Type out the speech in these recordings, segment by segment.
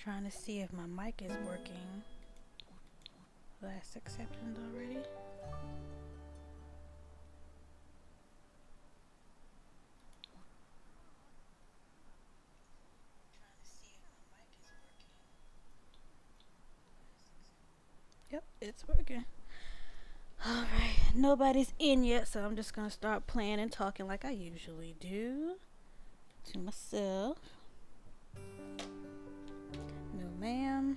Trying to see if my mic is working. Last acceptance already. Yep, it's working. Alright, nobody's in yet, so I'm just gonna start playing and talking like I usually do to myself. No, ma'am.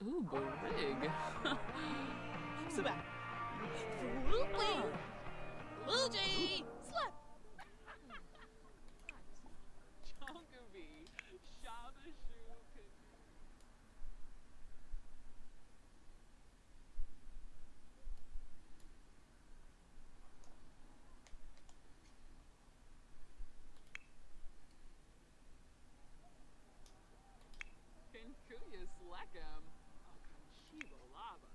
Ooh, big. Suba. Luigi. Slap. Chonkaby. Shabashu. Kenkuya Slackum. Shiba Lava.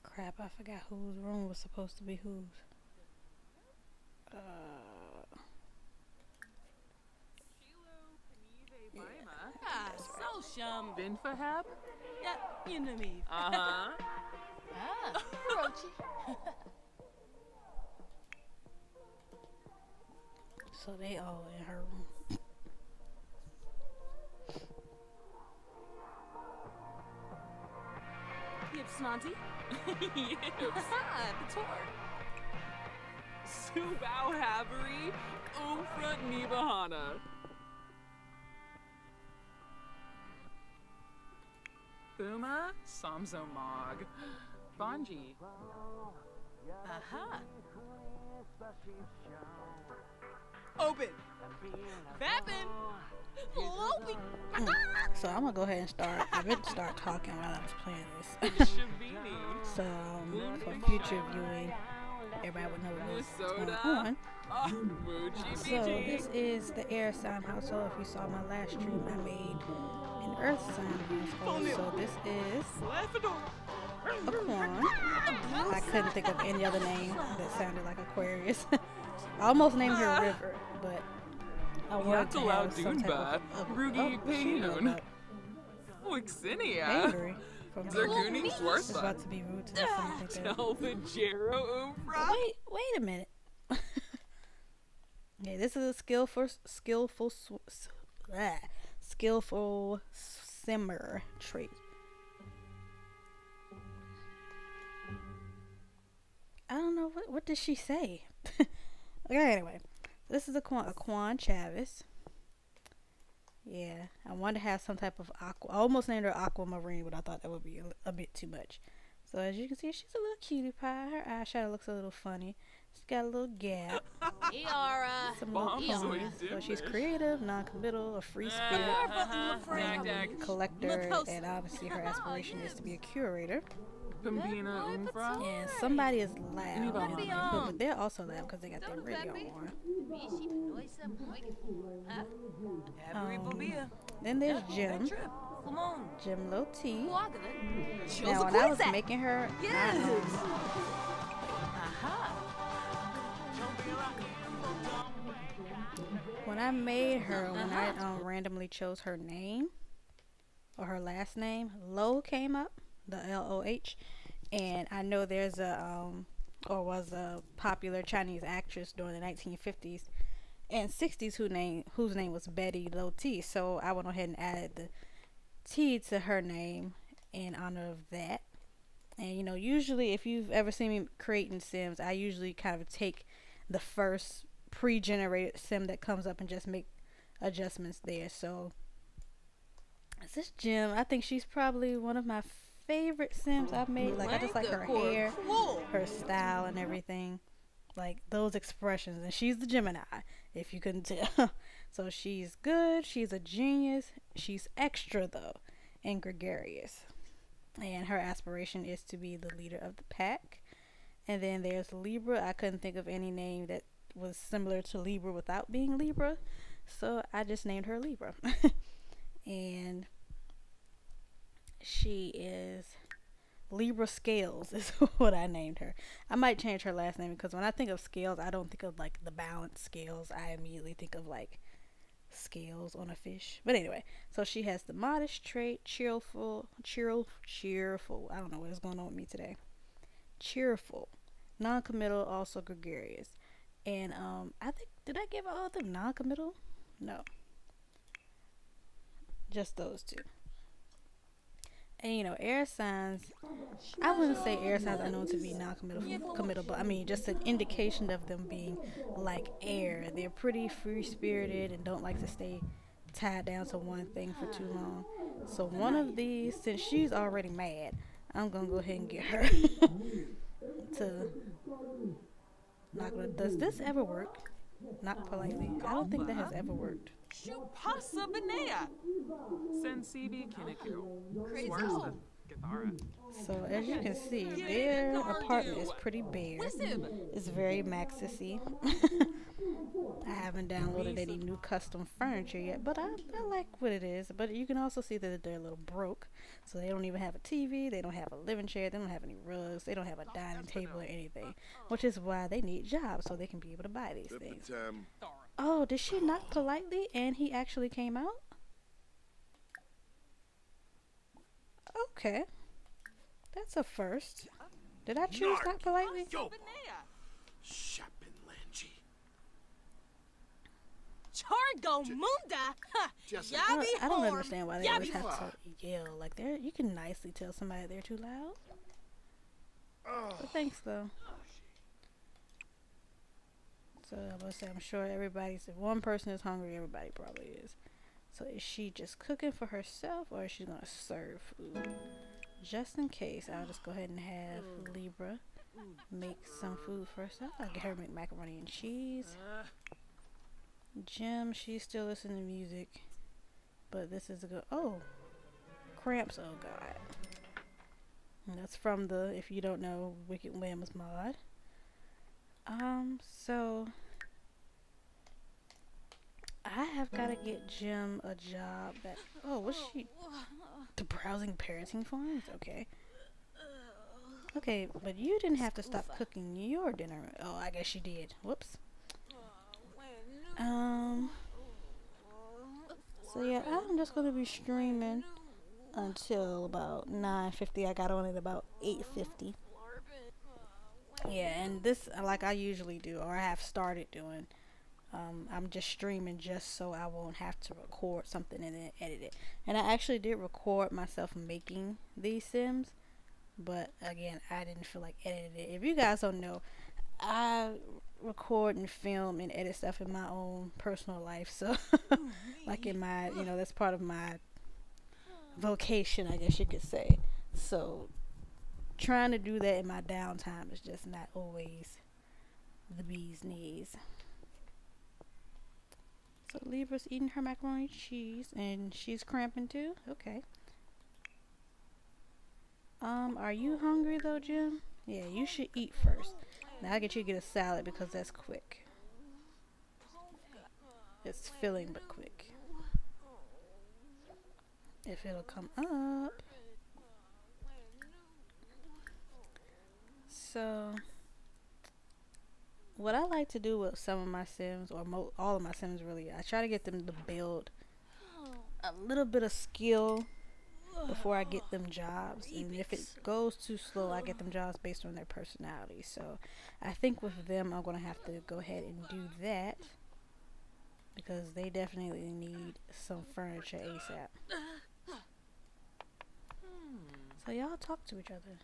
Crap, I forgot whose room was supposed to be whose. Yeah, So shum. Vinfahab? Yeah, you know me. Uh-huh. Rochi. so they all in her room. Yip snonty. Yips. Bator. Subao Havery. Umfront Nibahana. Buma. Samzo Mog. Bonji. Aha. Open. Vappin. Loping. So I'm gonna go ahead and start. I meant to start talking while I was playing this. Shavini. So for future viewing, everybody would know what's going Minnesota. on. Moochie So Beachy. this is the air sign household. If you saw my last stream, I made an earth sign household. So this is Aquaan. I couldn't think of any other name that sounded like Aquarius. I almost named her River, but I wanted to have some type of Rugi what's she doing Payun. up? Wixinia. Angry. From Zerguni It's Swartha. about to be rude to something like that. Telvajero Umfra. Wait a minute. Okay, this is a skillful simmer trait. I don't know what did she say. Okay, anyway, this is Aquaan Chavez. Yeah, I wanted to have some type of aqua. I almost named her Aquamarine, but I thought that would be a bit too much. So as you can see, she's a little cutie pie. Her eyeshadow looks a little funny. She's got a little gap. Yara. Some little Mom's ponies. so So she's dimmish. creative, non-committal, a free spirit, collector, and obviously her aspiration is to be a curator. Pambina Umfra. And somebody is loud, Anybody but they're also loud because they got their radio on. Then there's Jim Low T. Now when I was making her, when I made her, when I randomly chose her name or her last name, Low came up, the LOH, and I know there's was a popular Chinese actress during the 1950s and 60s whose name was Betty Low T. So I went ahead and added the T to her name in honor of that. And you know, usually if you've ever seen me creating Sims, I usually kind of take the first pre-generated sim that comes up and just make adjustments there. So is this Jim? I think she's probably one of my favorite Sims I've made. Like I just like her hair, her style, and everything. Like those expressions. And she's the Gemini, if you couldn't tell. So she's good. She's a genius. She's extra though, and gregarious. And her aspiration is to be the leader of the pack. And then there's Libra. I couldn't think of any name that was similar to Libra without being Libra, so I just named her Libra. And she is Libra Scales is what I named her. I might change her last name because when I think of scales, I don't think of like the balanced scales. I immediately think of like scales on a fish. But anyway, so she has the modest trait, cheerful. I don't know what is going on with me today. Cheerful, non-committal, also gregarious. And I think, did I give all of them non-committal? No, just those two. And you know, air signs, I wouldn't say air signs are known to be non-committal, but I mean just an indication of them being like air. They're pretty free-spirited and don't like to stay tied down to one thing for too long. So one of these, since she's already mad, I'm gonna go ahead and get her to knock. Does this ever work? Knock politely. I don't think that has ever worked. Shupasa Benea. Sensibi Kiniku. Swarza. Githara. So as you can see, their apartment is pretty bare. It's very Maxis-y. I haven't downloaded any new custom furniture yet, but I like what it is. But you can also see that they're a little broke. So they don't even have a TV, they don't have a living chair, they don't have any rugs, they don't have a dining table or anything. Which is why they need jobs, so they can be able to buy these things. Oh, did she knock politely and he actually came out? Okay. That's a first. Did I choose knock politely? Chargo Munda. I don't understand why they always have to yell. Like you can nicely tell somebody they're too loud. But thanks though. So I'm sure everybody's. If one person is hungry, everybody probably is. So is she just cooking for herself, or is she gonna serve food? Just in case, I'll just go ahead and have Libra make some food for herself. I'll get her to make macaroni and cheese. Jim, she's still listening to music, but this is a good. Oh, cramps. Oh God. And that's from the, if you don't know, Wicked Whims mod. So I have got to get Jim a job that. Oh, what's she? The browsing parenting forums? Okay. Okay, but you didn't have to stop cooking your dinner. Oh, I guess you did. Whoops. So yeah, I'm just gonna be streaming until about 9:50. I got on at about 8:50. Yeah, and this, like I usually do, or I have started doing. I'm just streaming just so I won't have to record something and then edit it. And I actually did record myself making these Sims, but again, I didn't feel like editing it. If you guys don't know, I record and film and edit stuff in my own personal life. So, like in my, that's part of my vocation, I guess you could say. So, trying to do that in my downtime is just not always the bee's knees. So Libra's eating her macaroni and cheese, and she's cramping too. Okay. Are you hungry though, Jim? Yeah, you should eat first. Now I get you to get a salad because that's quick. It's filling but quick. If it'll come up. So what I like to do with some of my Sims, or all of my Sims really, I try to get them to build a little bit of skill before I get them jobs. And if it goes too slow, I get them jobs based on their personality. So I think with them, I'm going to have to go ahead and do that, because they definitely need some furniture ASAP. So y'all talk to each other.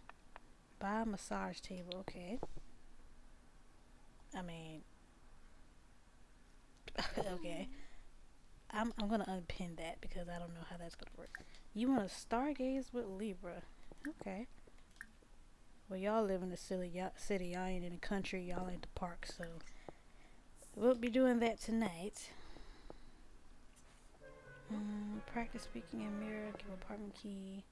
Buy a massage table, okay. I mean, okay. I'm gonna unpin that because I don't know how that's gonna work. You wanna stargaze with Libra, okay. Well, y'all live in the city, y'all ain't in the country, y'all ain't the park, so we'll be doing that tonight. Practice speaking in mirror, give apartment key.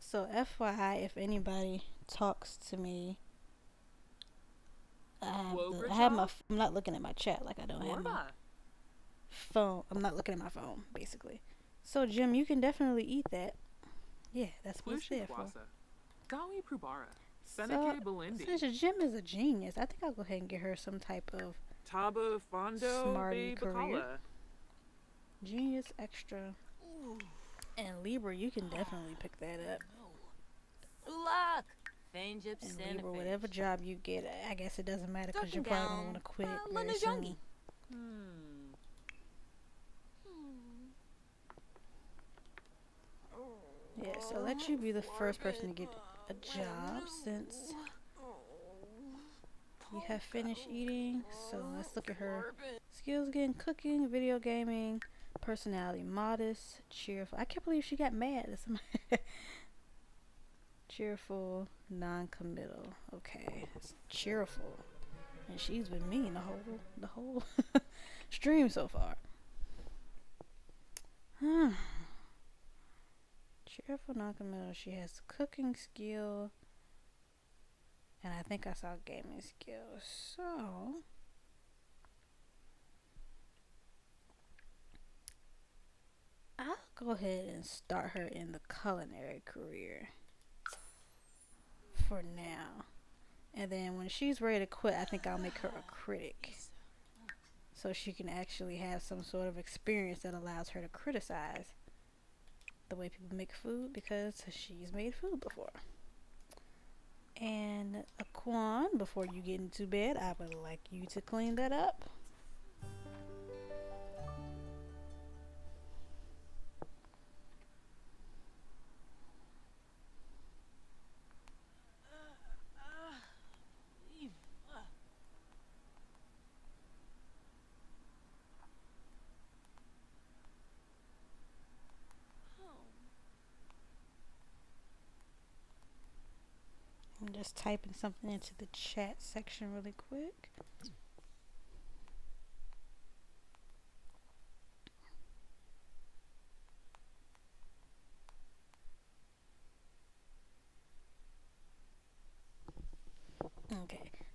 So FYI, if anybody talks to me, I'm not looking at my chat, like I don't have my phone. I'm not looking at my phone, basically. So Jim, you can definitely eat that. Yeah, that's what it's there for. So, since Jim is a genius, I think I'll go ahead and get her some type of smarty career. Genius extra. And Libra, you can definitely pick that up. And Libra, whatever job you get, I guess it doesn't matter because you're probably going to want to quit it very soon. Yeah, so let you be the first person to get a job since you have finished eating. So let's look at her skills again: cooking, video gaming, personality, modest, cheerful. I can't believe she got mad. Cheerful, non-committal. Okay, it's cheerful, and she's been mean the whole stream so far. Cheerful, non-committal. She has cooking skill, and I think I saw gaming skills. So I'll go ahead and start her in the culinary career for now, and then when she's ready to quit, I think I'll make her a critic, so she can actually have some sort of experience that allows her to criticize the way people make food, because she's made food before. And Aquaan, before you get into bed, I would like you to clean that up. I'm just typing something into the chat section really quick.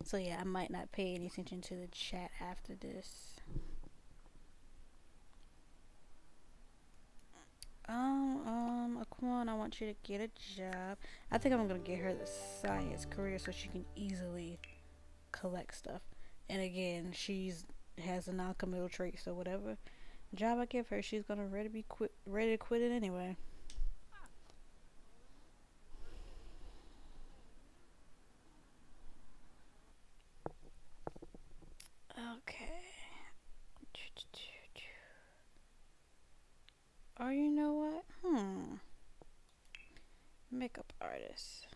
So yeah, I might not pay any attention to the chat after this. Aquaan, I want you to get a job. I think I'm gonna get her the science career so she can easily collect stuff. And again, has a non-committal trait, so whatever job I give her, she's gonna ready to quit it anyway. Okay. Or you know what? Makeup artist.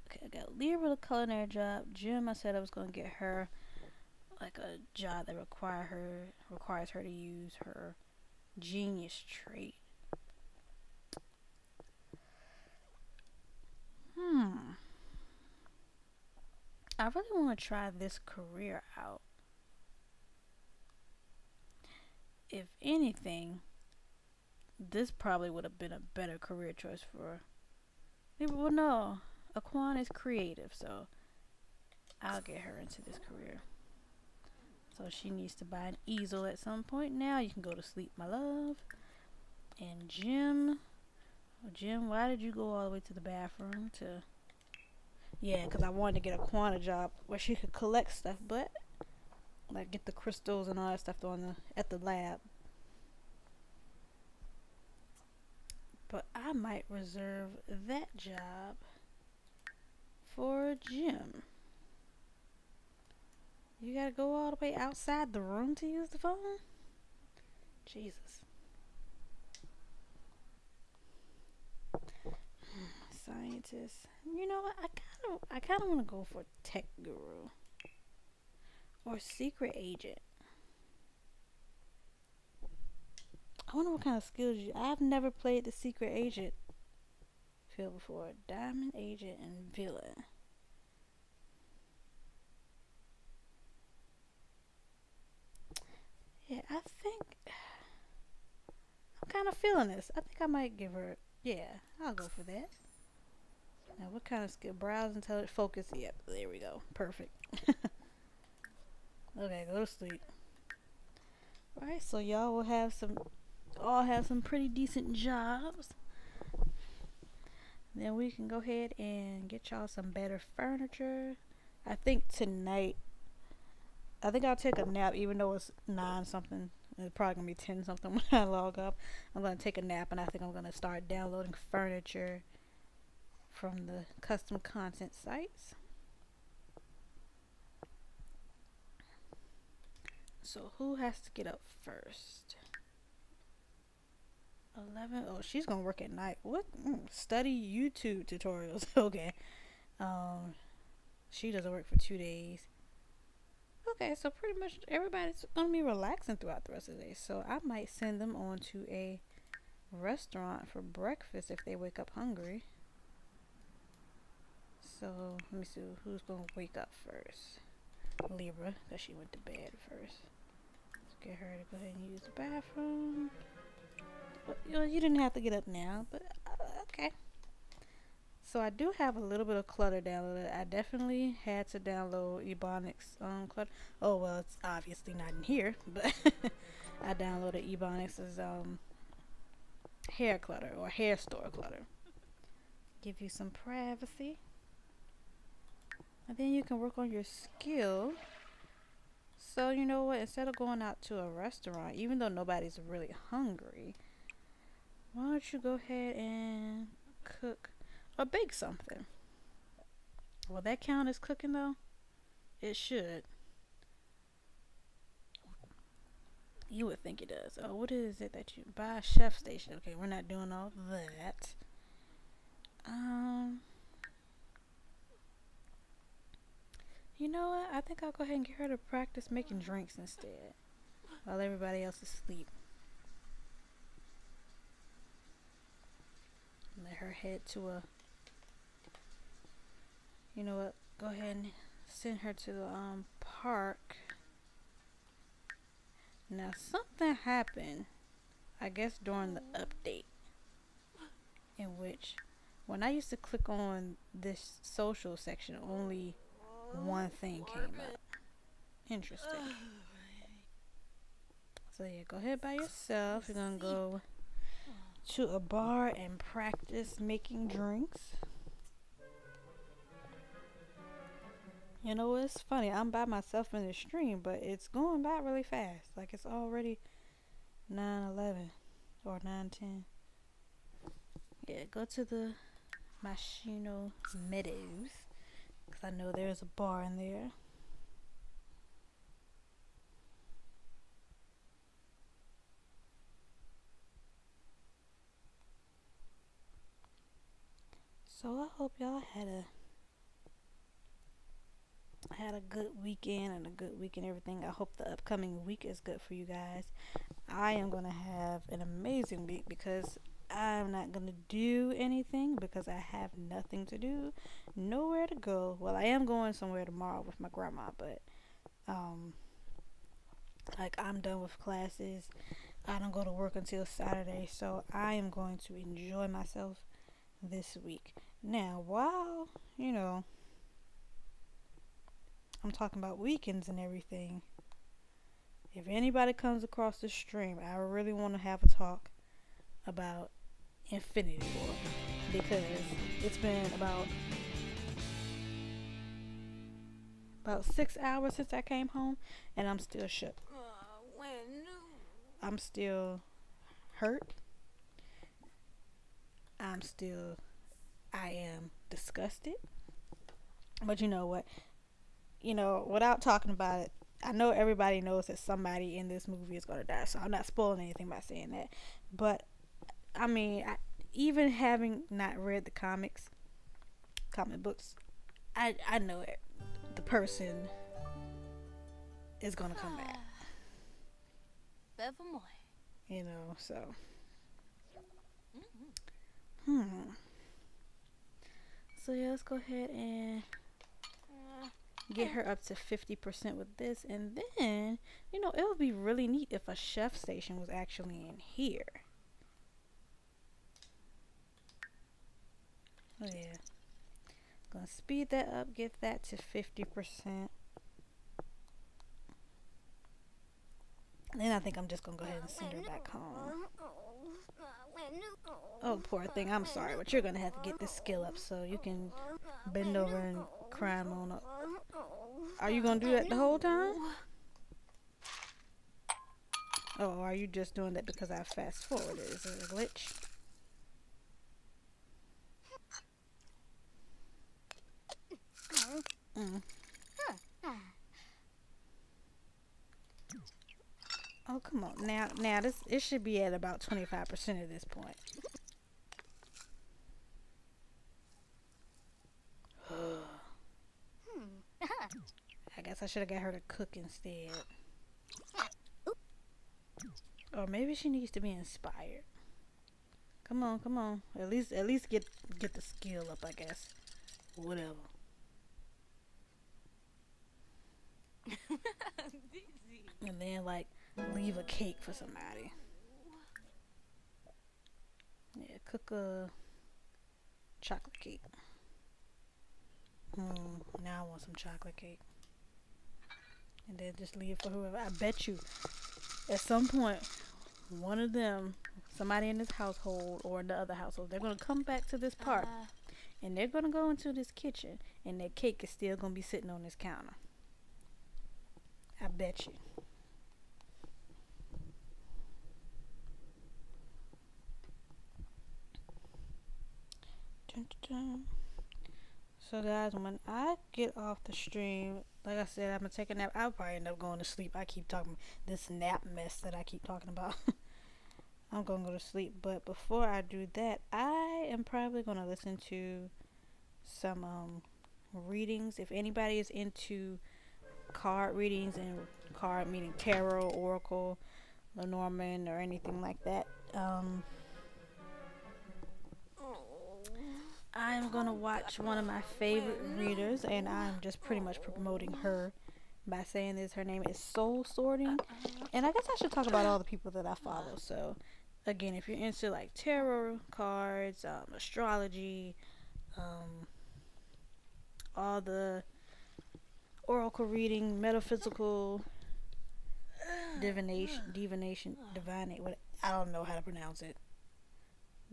Okay, I got Libra, the culinary job. Jim, I said I was gonna get her like a job that requires her to use her genius trait. I really want to try this career out. If anything, this probably would have been a better career choice for her. Well, no. Aquaan is creative, so I'll get her into this career. So she needs to buy an easel at some point. Now you can go to sleep, my love. And Jim, why did you go all the way to the bathroom to... Yeah, because I wanted to get Aquaan a job where she could collect stuff, but like get the crystals and all that stuff at the lab. But I might reserve that job for Jim. You gotta go all the way outside the room to use the phone? Jesus. Scientist. You know what? I kind of want to go for tech guru or secret agent. I wonder what kind of skills I've never played the secret agent field before. Diamond agent and villain. Yeah, I think I'm kind of feeling this. I think I might give her. Yeah, I'll go for that. Now, what kind of skill? Browse, intelligence, focus. Yep, there we go. Perfect. Okay, go to sleep. Alright, so y'all will have some pretty decent jobs. Then we can go ahead and get y'all some better furniture. I think tonight, I'll take a nap, even though it's 9 something. It's probably gonna be 10 something when I log up. I'm gonna take a nap, and I think I'm gonna start downloading furniture from the custom content sites. So who has to get up first? 11. Oh, she's gonna work at night. What? Study YouTube tutorials. Okay. She doesn't work for 2 days. Okay, so pretty much everybody's gonna be relaxing throughout the rest of the day. So I might send them on to a restaurant for breakfast if they wake up hungry. So let me see who's gonna wake up first. Libra, because she went to bed first. Let's get her to go ahead and use the bathroom. Well, you didn't have to get up now, but okay. So I do have a little bit of clutter downloaded. I definitely had to download Ebonics clutter. Oh well, it's obviously not in here, but I downloaded Ebonics' hair clutter or hair store clutter. Give you some privacy. And then you can work on your skill. So you know what, instead of going out to a restaurant, even though nobody's really hungry, why don't you go ahead and cook or bake something? Will that count as cooking though? It should. You would think it does. Oh, what is it that you buy? Chef station. Okay, we're not doing all that. You know what? I think I'll go ahead and get her to practice making drinks instead, while everybody else is asleep. Let her head to a... You know what? Go ahead and send her to the park. Now something happened, I guess during the update. in which when I used to click on this social section, only one thing came up. Interesting. So yeah, go ahead by yourself. You're gonna go to a bar and practice making drinks. You know, it's funny. I'm by myself in the stream, but it's going by really fast. Like it's already 9:11 or 9:10. Yeah, go to the Machino Meadows because I know there's a bar in there. So I hope y'all had a good weekend and a good week and everything. I hope the upcoming week is good for you guys. I am going to have an amazing week because I'm not going to do anything because I have nothing to do, nowhere to go. Well, I am going somewhere tomorrow with my grandma, but like I'm done with classes. I don't go to work until Saturday, so I am going to enjoy myself this week. Now, while, you know, I'm talking about weekends and everything, if anybody comes across the stream, I really want to have a talk about Infinity War because it's been about 6 hours since I came home and I'm still shook. I'm still hurt. I am disgusted. But you know what? You know, without talking about it, I know everybody knows that somebody in this movie is going to die, so I'm not spoiling anything by saying that. But, I mean, even having not read the comic books, I know it. The person is going to come back. You know, so. So, yeah, let's go ahead and get her up to 50% with this, and then, you know, it would be really neat if a chef station was actually in here. Oh yeah, gonna speed that up, get that to 50%. Then I think I'm just gonna go ahead and send her back home. Oh, poor thing, I'm sorry, but you're gonna have to get this skill up so you can bend over and climb on up. Are you gonna do that the whole time? Oh, are you just doing that because I fast forwarded? Is it a glitch? Oh, come on. Now this, it should be at about 25% at this point. I guess I should have got her to cook instead. Or maybe she needs to be inspired. Come on, come on. At least get the skill up, I guess. Whatever. And then like leave a cake for somebody. Yeah, cook a chocolate cake. Now I want some chocolate cake. And then just leave for whoever. I bet you at some point one of them, somebody in this household or in the other household, they're gonna come back to this part and they're gonna go into this kitchen and that cake is still gonna be sitting on this counter. I bet you. Dun, dun, dun. So guys, when I get off the stream, like I said, I'm gonna take a nap. I'll probably end up going to sleep. I keep talking this nap mess that I keep talking about. I'm gonna go to sleep, but before I do that, I am probably gonna listen to some readings. If anybody is into card readings and card meaning tarot, oracle, Lenormand, or anything like that, I'm gonna watch one of my favorite readers, and I'm just pretty much promoting her by saying this. Her name is Soul Sorting, and I guess I should talk about all the people that I follow. So again, if you're into like tarot cards, astrology, um, all the oracle reading, metaphysical divinate. What, I don't know how to pronounce it.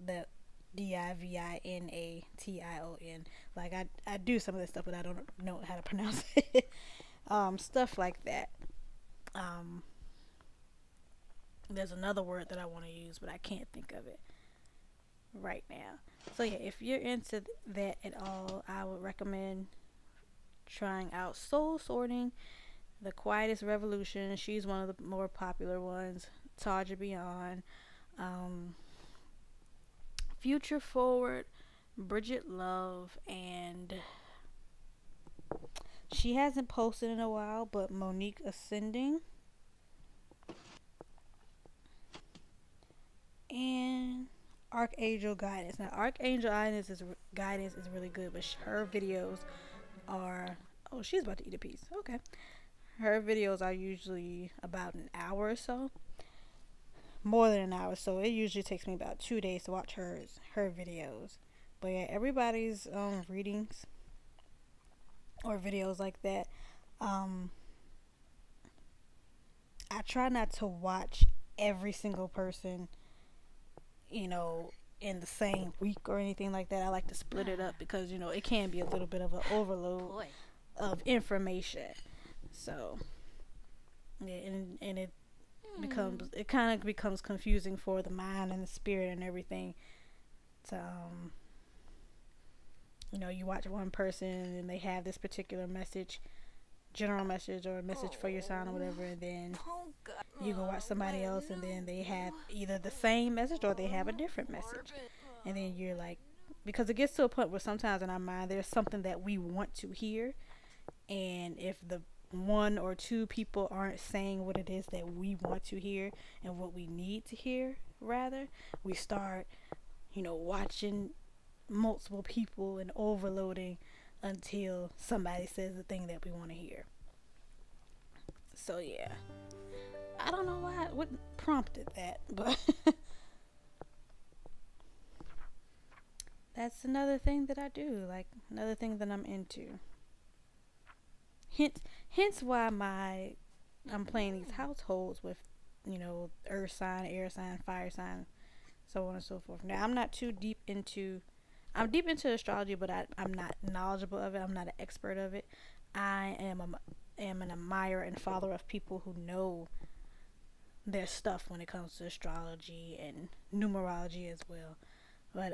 The Divination. Like I do some of this stuff, but I don't know how to pronounce it. Stuff like that. Um, there's another word that I want to use, but I can't think of it right now. So yeah, if you're into that at all, I would recommend trying out Soul Sorting, The Quietest Revolution. She's one of the more popular ones. Taja Beyond, Future Forward, Bridget Love, and she hasn't posted in a while, but Monique Ascending, and Archangel Guidance. Now, Archangel Guidance is really good, but her videos are, oh, she's about to eat a piece. Okay. Her videos are usually about an hour or so. More than an hour, so it usually takes me about 2 days to watch her videos. But yeah, everybody's readings or videos like that, I try not to watch every single person, you know, in the same week or anything like that. I like to split it up because, you know, it can be a little bit of an overload of information. So yeah, and it kind of becomes confusing for the mind and the spirit and everything to you know, you watch one person and they have this particular message, general message or a message for your sign or whatever, and then you go watch somebody else and then they have either the same message or they have a different message, and then you're like, because it gets to a point where sometimes in our mind there's something that we want to hear, and if the one or two people aren't saying what it is that we want to hear and what we need to hear, rather, we start, you know, watching multiple people and overloading until somebody says the thing that we want to hear. So yeah, I don't know what prompted that, but that's another thing that I do, like another thing that I'm into. Hence why I'm playing these households with, you know, earth sign, air sign, fire sign, so on and so forth. Now I'm deep into astrology, but I'm not knowledgeable of it. I'm not an expert of it. I am an admirer and follower of people who know their stuff when it comes to astrology and numerology as well. But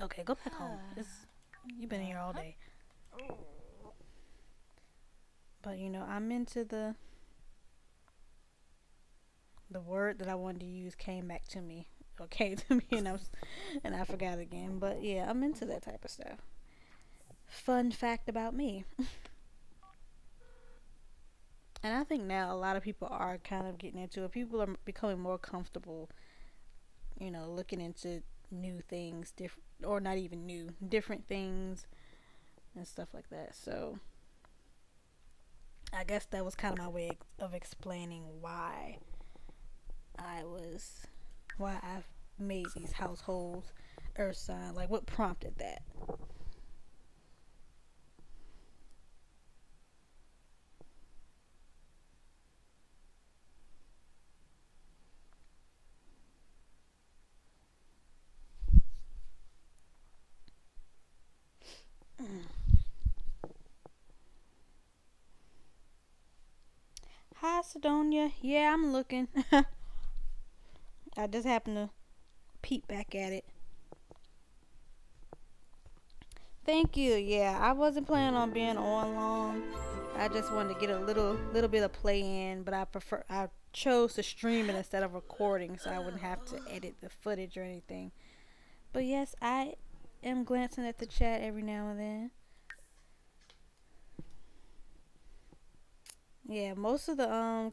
okay, go back home. You've been here all day. But you know, I'm into the word that I wanted to use came back to me. Or came to me and I forgot again. But yeah, I'm into that type of stuff. Fun fact about me. And I think now a lot of people are kind of getting into it. People are becoming more comfortable, you know, looking into new things, or not even new, different things and stuff like that. So I guess that was kind of my way of explaining why I've made these households earth sign, like what prompted that. Hi, Sidonia. Yeah, I'm looking. I just happened to peek back at it. Thank you. Yeah, I wasn't planning on being on long. I just wanted to get a little bit of play in, but I chose to stream it instead of recording, so I wouldn't have to edit the footage or anything. But yes, I am glancing at the chat every now and then. Yeah, most of the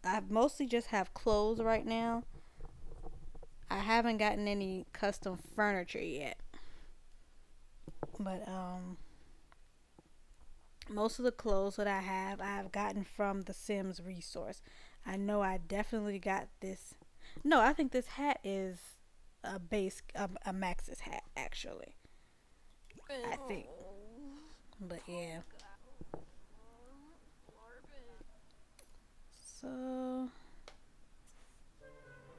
I mostly just have clothes right now. I haven't gotten any custom furniture yet. But most of the clothes that I've gotten from the Sims resource. I know I definitely got this. No, I think this hat is a base, a Max's hat, actually. I think. But yeah. So,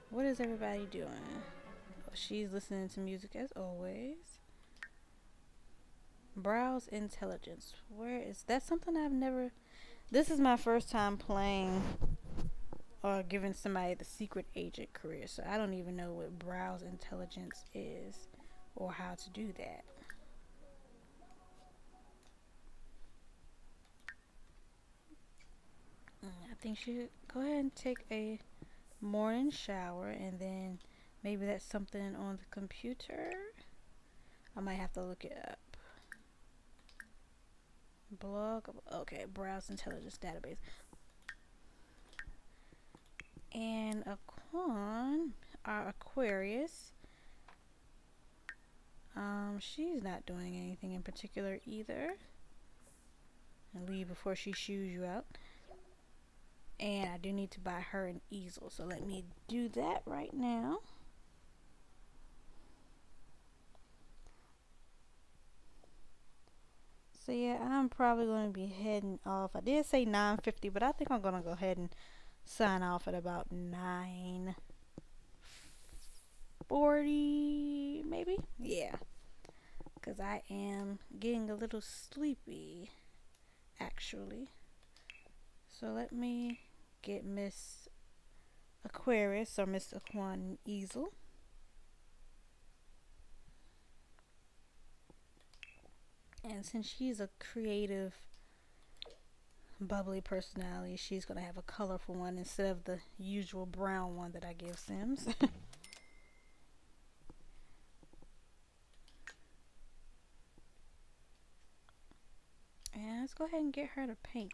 what is everybody doing? Oh, she's listening to music as always. Browse intelligence. Where is that? Something I've never. This is my first time playing or giving somebody the secret agent career, so I don't even know what browse intelligence is or how to do that. I think she should go ahead and take a morning shower, and then maybe that's something on the computer. I might have to look it up. Blog. Okay, browse intelligence database. And Aquaan, our Aquarius, she's not doing anything in particular either. And leave before she shoos you out. And I do need to buy her an easel, so let me do that right now. So yeah, I'm probably going to be heading off. I did say 9:50, but I think I'm going to go ahead and sign off at about 9:40, maybe? Yeah. Because I am getting a little sleepy, actually. So let me get Miss Aquarius or Miss Aquaan easel. And since she's a creative, bubbly personality, she's going to have a colorful one instead of the usual brown one that I give Sims. And let's go ahead and get her to paint.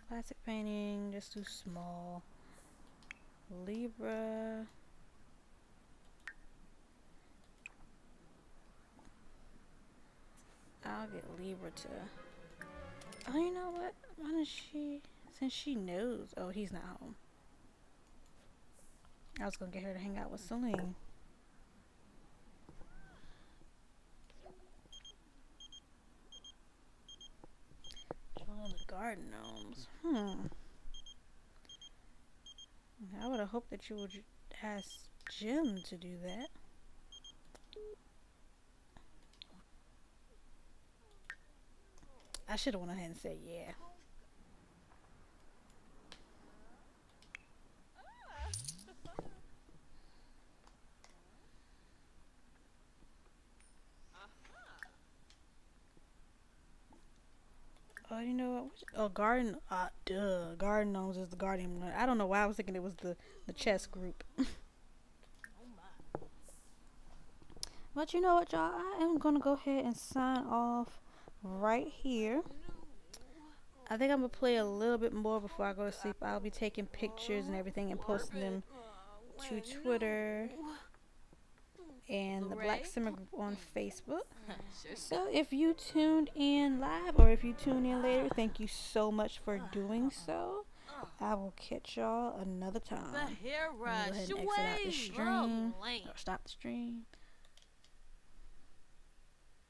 Classic painting, just too small. Libra. I'll get Libra to. Oh, you know what? Why does she? Since she knows. Oh, he's not home. I was gonna get her to hang out with Celine. Join the garden gnomes. I would have hoped that you would ask Jim to do that. I should have went ahead and said yeah. Oh, you know what? Oh, garden. Duh. Garden gnomes is the guardian one. I don't know why I was thinking it was the chess group. But you know what, y'all? I am gonna go ahead and sign off right here. I think I'm gonna play a little bit more before I go to sleep. I'll be taking pictures and everything and posting them to Twitter and the Black Simmer group on Facebook. So if you tuned in live or if you tune in later, thank you so much for doing so. I will catch y'all another time. Let me go ahead and exit out the stream or stop the stream.